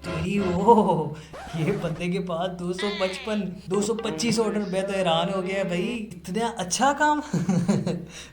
तेरी वो ये बंदे के पास 255 225 ऑर्डर। मैं तो हैरान हो गया भाई, इतना अच्छा काम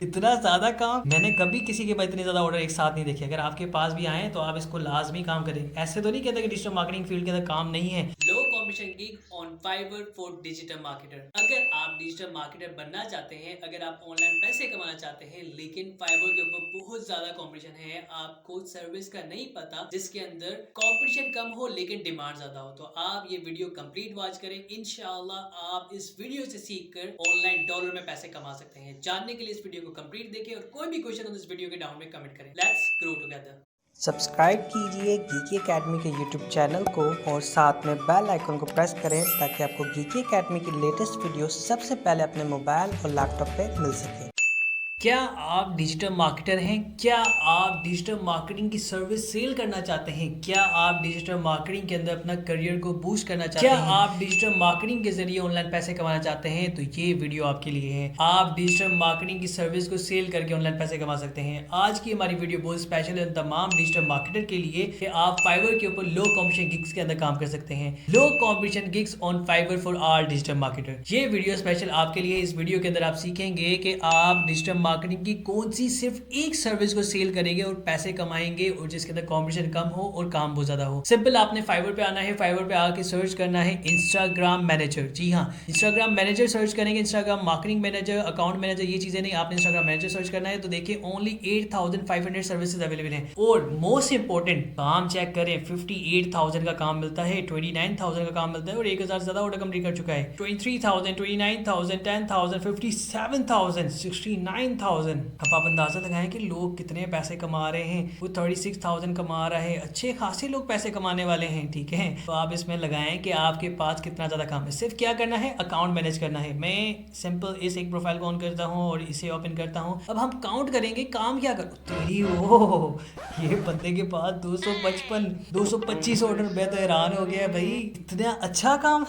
इतना ज्यादा काम मैंने कभी किसी के पास इतने ज्यादा ऑर्डर एक साथ नहीं देखे। अगर आपके पास भी आए तो आप इसको लाजमी काम करें। ऐसे तो नहीं कहता कि डिजिटल मार्केटिंग फील्ड के अंदर काम नहीं है। Low competition gig on Fiverr for digital marketer. अगर आप डिजिटल मार्केटर बनना चाहते हैं, अगर आप ऑनलाइन पैसे कमाना चाहते हैं, लेकिन फाइवर के ऊपर बहुत ज्यादा कंपटीशन है, आपको सर्विस का नहीं पता जिसके अंदर कंपटीशन कम हो लेकिन डिमांड ज्यादा हो, तो आप ये वीडियो कंप्लीट वॉच करें। इंशाल्लाह आप इस वीडियो से सीखकर ऑनलाइन डॉलर में पैसे कमा सकते हैं। जानने के लिए इस वीडियो को कंप्लीट देखें और कोई भी क्वेश्चन हो तो इस वीडियो के डाउन में कमेंट करें। Let's grow together. सब्सक्राइब कीजिए गीकी एकेडमी के यूट्यूब चैनल को और साथ में बेल आइकन को प्रेस करें ताकि आपको गीकी एकेडमी की लेटेस्ट वीडियो सबसे पहले अपने मोबाइल और लैपटॉप पे मिल सके। क्या आप डिजिटल मार्केटर हैं? क्या आप डिजिटल मार्केटिंग की सर्विस सेल करना चाहते हैं? क्या आप डिजिटल मार्केटिंग के अंदर अपना करियर को बूस्ट करना चाहते हैं? क्या आप डिजिटल मार्केटिंग के जरिए ऑनलाइन पैसे कमाना चाहते हैं? तो ये वीडियो आपके लिए है। आप डिजिटल मार्केटिंग की सर्विस को सेल करके ऑनलाइन पैसे कमा सकते हैं। आज की हमारी वीडियो बहुत स्पेशल है तमाम डिजिटल मार्केटर के लिए कि आप फाइवर के ऊपर लो कॉम्पिटिशन गिग्स के अंदर काम कर सकते हैं। Low competition gigs on Fiverr for all digital marketer. ये वीडियो स्पेशल आपके लिए। इस वीडियो के अंदर आप सीखेंगे कि आप डिजिटल मार्केटिंग की कौन सी सिर्फ एक सर्विस को सेल करेंगे और पैसे कमाएंगे और जिसके अंदर कंपटीशन कम हो और काम बहुत ज्यादा हो। सिंपल, आपने फाइवर पे आना है। फाइवर पे आके सर्च करना है इंस्टाग्राम मैनेजर। जी हाँ, इंस्टाग्राम मैनेजर सर्च करेंगे। Instagram marketing manager, account manager, ये चीजें नहीं, आपने इंस्टाग्राम मैनेजर सर्च करना है। तो देखिए ओनली 8500 सर्विसेज अवेलेबल हैं और मोस्ट इंपॉर्टेंट काम चेक करें, 58,000 का काम मिलता है, 29,000 का काम मिलता है और 1000 से ज्यादा ऑर्डर कंप्लीट कर चुका है। 23,000, 29,000, 10,000, 57,000, 69,000। अब आप अंदाजा लगाएं कि लोग कितने पैसे कमा रहे हैं। वो 36,000 कमा रहा है। अच्छे खासे लोग पैसे कमाने वाले हैं, ठीक है। तो आप इसमें लगाएं कि आपके पास कितना ज्यादा काम है। सिर्फ क्या करना है, अकाउंट मैनेज करना है। मैं सिंपल इस एक प्रोफाइल को ऑन करता हूँ और इसे ओपन करता हूँ। अब हम काउंट करेंगे काम क्या करो। तेरी वो ये बंदे के पास 255 225 ऑर्डर। मैं तो हैरान हो गया भाई, इतना अच्छा काम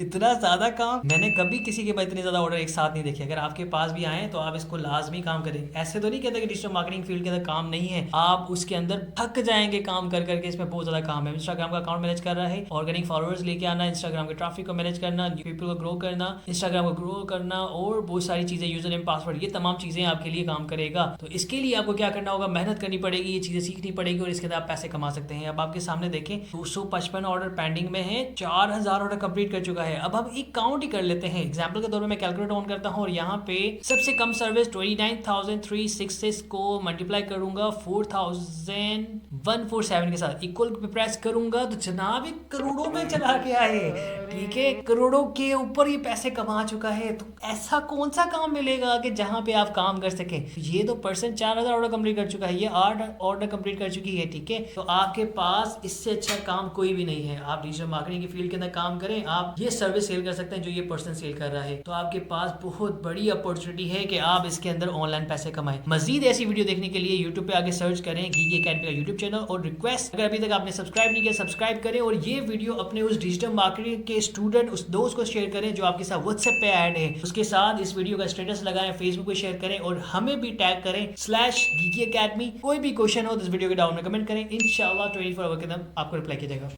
इतना ज्यादा काम मैंने कभी किसी के पास इतने ज्यादा ऑर्डर एक साथ नहीं देखे। अगर आपके पास भी आए तो आप इसको लाजमी काम करें। ऐसे तो नहीं कहता कि डिजिटल मार्केटिंग फील्ड के अंदर काम नहीं है। आप उसके अंदर थक जाएंगे काम कर करके। इसमें बहुत ज्यादा काम है। इंस्टाग्राम का अकाउंट मैनेज कर रहा है, ऑर्गेनिक फॉलोअर्स लेके आना, इंस्टाग्राम के ट्रैफिक को मैनेज करना, न्यू पीपल को ग्रो करना, इंस्टाग्राम को ग्रो करना और बहुत सारी चीजें, यूजर नेम, पासवर्ड, ये तमाम चीजें आपके लिए काम करेगा। तो इसके लिए आपको क्या करना होगा, मेहनत करनी पड़ेगी, ये चीजें सीखनी पड़ेगी और इसके अंदर आप पैसे कमा सकते हैं। अब आपके सामने देखें 255 ऑर्डर पेंडिंग में है, 4000 ऑर्डर कंप्लीट कर चुका है। अब हम एक काउंट ही कर लेते हैं। एग्जाम्पल के तौर पर मैं कैलकुलेटर ऑन करता हूँ और यहाँ पे सबसे कम सर्विस 29,366 को मल्टीप्लाई करूंगा 4147 के साथ, इक्वल पे प्रेस करूंगा तो जनाब एक करोड़ों में चला गया है। ठीक है, करोड़ों के ऊपर ये पैसे कमा चुका है। तो ऐसा कौन सा काम मिलेगा कि जहां पे आप काम कर सके। ये तो पर्सन 4000 ऑर्डर कंप्लीट कर चुका है, ये 8 ऑर्डर कंप्लीट कर चुकी है। ठीक है, तो आपके पास इससे अच्छा काम कोई भी नहीं है। आप डिजिटल मार्केटिंग की फील्ड के अंदर काम करें, आप ये सर्विस सेल कर सकते हैं जो ये पर्सन सेल कर रहा है। तो आपके पास बहुत बड़ी अपॉर्चुनिटी है कि आप इसके अंदर ऑनलाइन पैसे कमाएं। मजीद ऐसी वीडियो देखने के लिए यूट्यूब पे आगे सर्च करें गीकी एकेडमी का यूट्यूब चैनल। और रिक्वेस्ट, अगर अभी तक आपने सब्सक्राइब नहीं किया सब्सक्राइब करें और ये वीडियो अपने उस डिजिटल मार्केटिंग के स्टूडेंट, उस दोस्त को शेयर करें जो आपके साथ व्हाट्सएप पे ऐड है। उसके साथ इस वीडियो का स्टेटस लगाएं, फेसबुक पे शेयर करें और हमें भी टैग करें /गीकी एकेडमी। कोई भी क्वेश्चन हो तो इस वीडियो के डाउन में कमेंट करें। इंशाल्लाह 24 आवर के अंदर आपको रिप्लाई किया जाएगा।